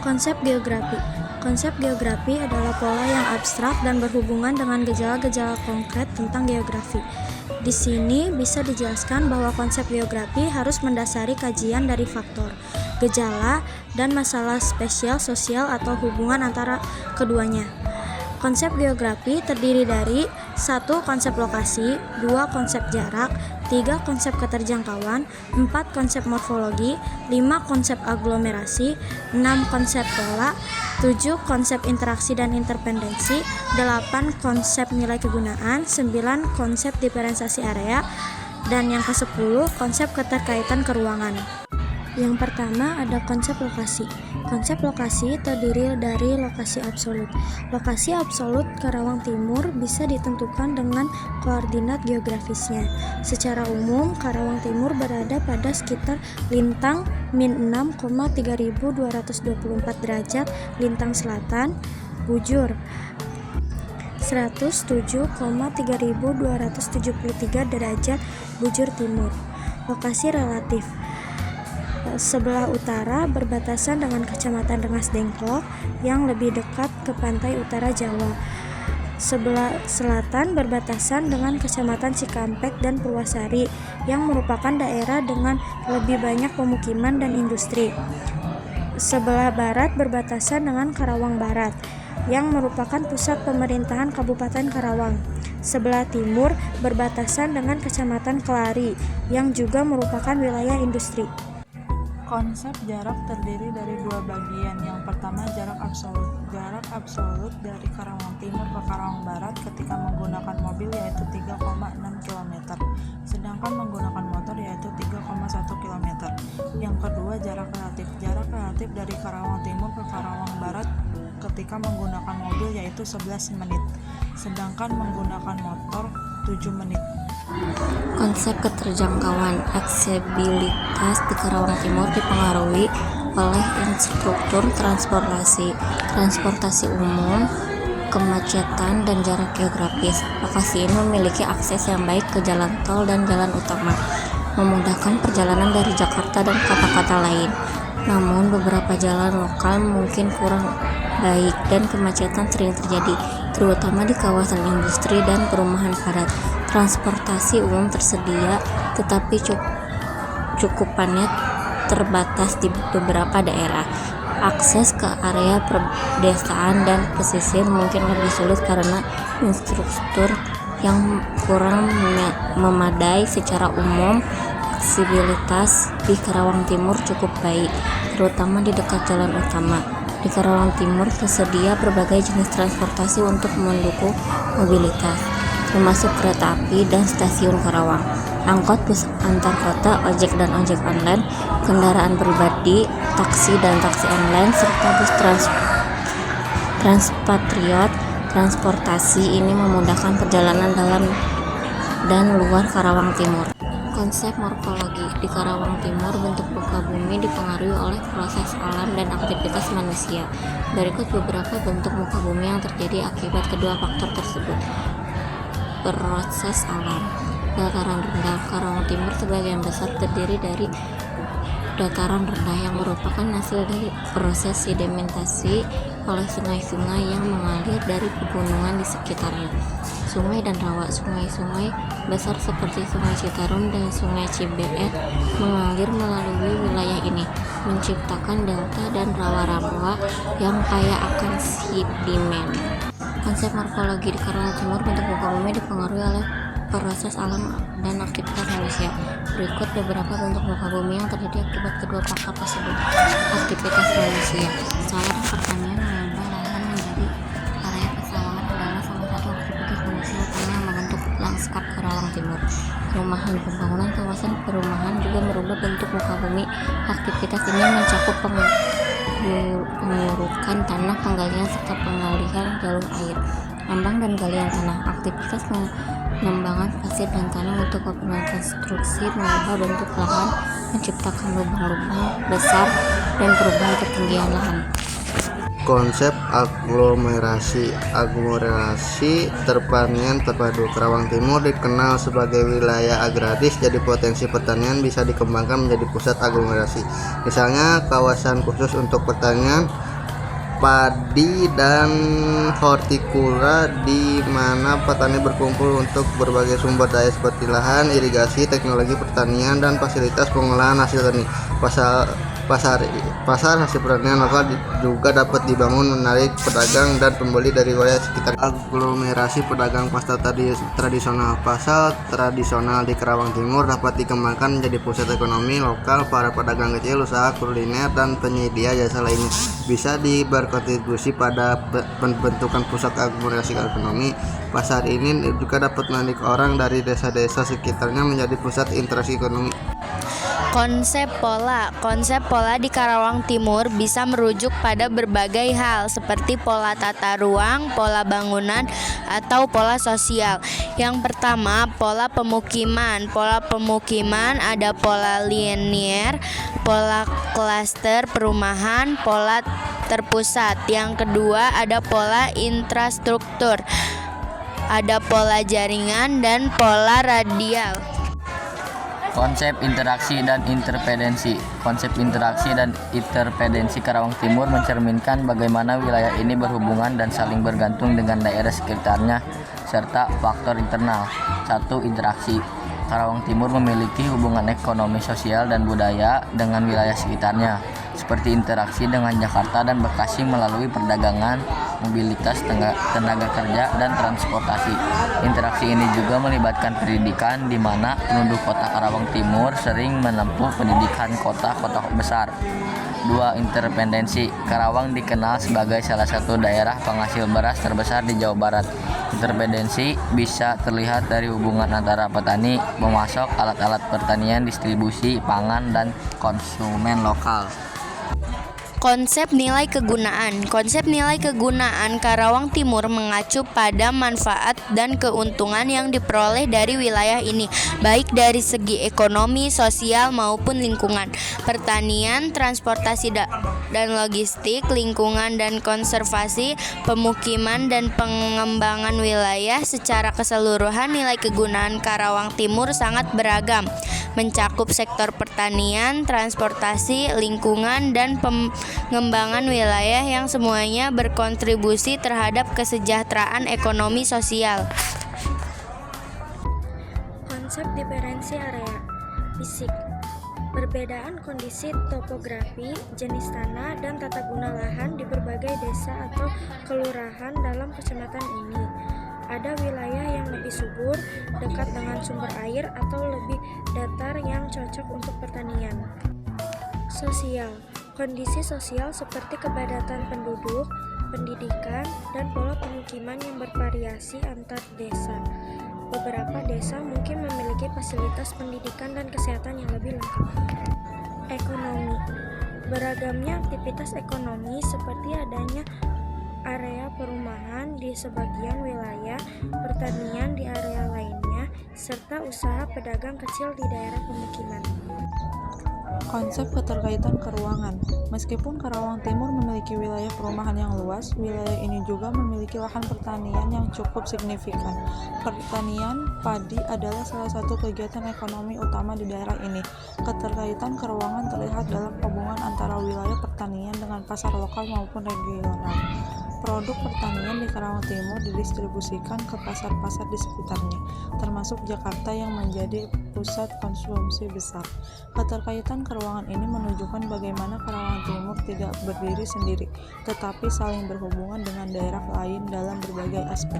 Konsep geografi. Konsep geografi adalah pola yang abstrak dan berhubungan dengan gejala-gejala konkret tentang geografi. Di sini bisa dijelaskan bahwa konsep geografi harus mendasari kajian dari faktor, gejala, dan masalah spesial sosial atau hubungan antara keduanya. Konsep geografi terdiri dari 1. Konsep lokasi, 2. Konsep jarak, 3. Konsep keterjangkauan, 4. Konsep morfologi, 5. Konsep aglomerasi, 6. Konsep pola, 7. Konsep interaksi dan interdependensi, 8. Konsep nilai kegunaan, 9. Konsep diferensiasi area, dan yang ke-10 konsep keterkaitan keruangan. Yang pertama ada konsep lokasi. Konsep lokasi terdiri dari lokasi absolut. Lokasi absolut Karawang Timur bisa ditentukan dengan koordinat geografisnya. Secara umum, Karawang Timur berada pada sekitar lintang -6,3224 derajat lintang selatan, bujur 107,3273 derajat bujur timur. Lokasi relatif. Sebelah utara berbatasan dengan Kecamatan Rengas Dengklok yang lebih dekat ke pantai utara Jawa. Sebelah selatan berbatasan dengan Kecamatan Cikampek dan Purwasari yang merupakan daerah dengan lebih banyak pemukiman dan industri. Sebelah barat berbatasan dengan Karawang Barat yang merupakan pusat pemerintahan Kabupaten Karawang. Sebelah timur berbatasan dengan Kecamatan Kelari yang juga merupakan wilayah industri. Konsep jarak terdiri dari dua bagian. Yang pertama, jarak absolut. Jarak absolut dari Karawang Timur ke Karawang Barat ketika menggunakan mobil yaitu 3,6 km, sedangkan menggunakan motor yaitu 3,1 km. Yang kedua, jarak relatif. Jarak relatif dari Karawang Timur ke Karawang Barat ketika menggunakan mobil yaitu 11 menit, sedangkan menggunakan motor 7 menit. Konsep keterjangkauan. Aksesibilitas di Karawang Timur dipengaruhi oleh infrastruktur transportasi umum, kemacetan, dan jarak geografis. Lokasi ini memiliki akses yang baik ke jalan tol dan jalan utama, memudahkan perjalanan dari Jakarta dan kota-kota lain. Namun beberapa jalan lokal mungkin kurang baik dan kemacetan sering terjadi, terutama di kawasan industri dan perumahan padat. Transportasi umum tersedia, tetapi cukupannya terbatas di beberapa daerah. Akses ke area pedesaan dan pesisir mungkin lebih sulit karena infrastruktur yang kurang memadai. Secara umum, aksesibilitas di Karawang Timur cukup baik, terutama di dekat jalan utama. Di Karawang Timur tersedia berbagai jenis transportasi untuk mendukung mobilitas, termasuk kereta api dan stasiun Karawang, angkot bus antar kota, ojek dan ojek online, kendaraan pribadi, taksi dan taksi online, serta bus Transpatriot. Transportasi ini memudahkan perjalanan dalam dan luar Karawang Timur. Konsep morfologi. Di Karawang Timur, bentuk muka bumi dipengaruhi oleh proses alam dan aktivitas manusia. Berikut beberapa bentuk muka bumi yang terjadi akibat kedua faktor tersebut. Proses alam. Dataran rendah. Karawang Timur sebagian besar terdiri dari dataran rendah yang merupakan hasil dari proses sedimentasi oleh sungai-sungai yang mengalir dari pegunungan di sekitarnya. Sungai dan rawa. Sungai-sungai besar seperti Sungai Citarum dan Sungai Cibeet mengalir melalui wilayah ini, menciptakan delta dan rawa-rawa yang kaya akan sedimen. Konsep morfologi. Di Karawang Timur, bentuk muka bumi dipengaruhi oleh proses alam dan aktivitas manusia. Berikut beberapa bentuk muka bumi yang terjadi akibat kedua faktor tersebut. Aktivitas manusia. Sawah pertanian mengubah lahan menjadi area persawahan adalah salah satu aktivitas manusia utama yang membentuk lanskap Karawang Timur. Perumahan. Pembangunan kawasan perumahan juga merubah bentuk muka bumi. Aktivitas ini mencakup pengurukan tanah, penggalian, serta pengalihan jalur air, tambang dan galian tanah. Aktivitas pengembangan pasir dan tanah untuk keperluan konstruksi mengubah bentuk lahan, menciptakan lubang-lubang besar dan perubahan ketinggian lahan. Konsep aglomerasi. Aglomerasi pertanian terpadu. Karawang Timur dikenal sebagai wilayah agraris, jadi potensi pertanian bisa dikembangkan menjadi pusat aglomerasi. Misalnya kawasan khusus untuk pertanian padi dan hortikula, di mana petani berkumpul untuk berbagai sumber daya seperti lahan, irigasi, teknologi pertanian, dan fasilitas pengolahan hasil tani. Pasar hasil pertanian lokal juga dapat dibangun menarik pedagang dan pembeli dari wilayah sekitar. Aglomerasi pedagang pasar tradisional. Pasar tradisional di Karawang Timur dapat dikembangkan menjadi pusat ekonomi lokal. Para pedagang kecil, usaha kuliner, dan penyedia jasa lainnya bisa berkontribusi pada pembentukan pusat aglomerasi ekonomi. Pasar ini juga dapat menarik orang dari desa-desa sekitarnya menjadi pusat interaksi ekonomi. Konsep pola di Karawang Timur bisa merujuk pada berbagai hal seperti pola tata ruang, pola bangunan, atau pola sosial. Yang pertama, pola pemukiman. Pola pemukiman ada pola linear, pola klaster perumahan, pola terpusat. Yang kedua ada pola infrastruktur, ada pola jaringan dan pola radial. Konsep interaksi dan interdependensi. Konsep interaksi dan interdependensi Karawang Timur mencerminkan bagaimana wilayah ini berhubungan dan saling bergantung dengan daerah sekitarnya serta faktor internal. 1. Interaksi. Karawang Timur memiliki hubungan ekonomi, sosial, dan budaya dengan wilayah sekitarnya, seperti interaksi dengan Jakarta dan Bekasi melalui perdagangan, mobilitas tenaga kerja, dan transportasi. Interaksi ini juga melibatkan pendidikan, di mana penduduk kota Karawang Timur sering menempuh pendidikan kota-kota besar. 2. Interdependensi. Karawang dikenal sebagai salah satu daerah penghasil beras terbesar di Jawa Barat. Interdependensi bisa terlihat dari hubungan antara petani, pemasok, alat-alat pertanian, distribusi pangan, dan konsumen lokal. Konsep nilai kegunaan. Konsep nilai kegunaan Karawang Timur mengacu pada manfaat dan keuntungan yang diperoleh dari wilayah ini, baik dari segi ekonomi, sosial, maupun lingkungan, pertanian, transportasi dan logistik, lingkungan dan konservasi, pemukiman, dan pengembangan wilayah. Secara keseluruhan, nilai kegunaan Karawang Timur sangat beragam, mencakup sektor pertanian, transportasi, lingkungan, dan pengembangan wilayah yang semuanya berkontribusi terhadap kesejahteraan ekonomi sosial. Konsep diferensi area fisik. Perbedaan kondisi topografi, jenis tanah, dan tata guna lahan di berbagai desa atau kelurahan dalam kecamatan ini. Ada wilayah yang lebih subur, dekat dengan sumber air, atau lebih datar yang cocok untuk pertanian. Sosial. Kondisi sosial seperti kepadatan penduduk, pendidikan, dan pola pemukiman yang bervariasi antar desa. Beberapa desa mungkin memiliki fasilitas pendidikan dan kesehatan yang lebih lengkap. Ekonomi. Beragamnya aktivitas ekonomi seperti adanya area perumahan di sebagian wilayah, pertanian di area lainnya, serta usaha pedagang kecil di daerah pemukiman. Konsep keterkaitan keruangan. Meskipun Karawang Timur memiliki wilayah perumahan yang luas, wilayah ini juga memiliki lahan pertanian yang cukup signifikan. Pertanian padi adalah salah satu kegiatan ekonomi utama di daerah ini. Keterkaitan keruangan terlihat dalam hubungan antara wilayah pertanian dengan pasar lokal maupun regional. Produk pertanian di Karawang Timur didistribusikan ke pasar-pasar di sekitarnya, termasuk Jakarta yang menjadi pusat konsumsi besar. Keterkaitan keruangan ini menunjukkan bagaimana Karawang Timur tidak berdiri sendiri, tetapi saling berhubungan dengan daerah lain dalam berbagai aspek.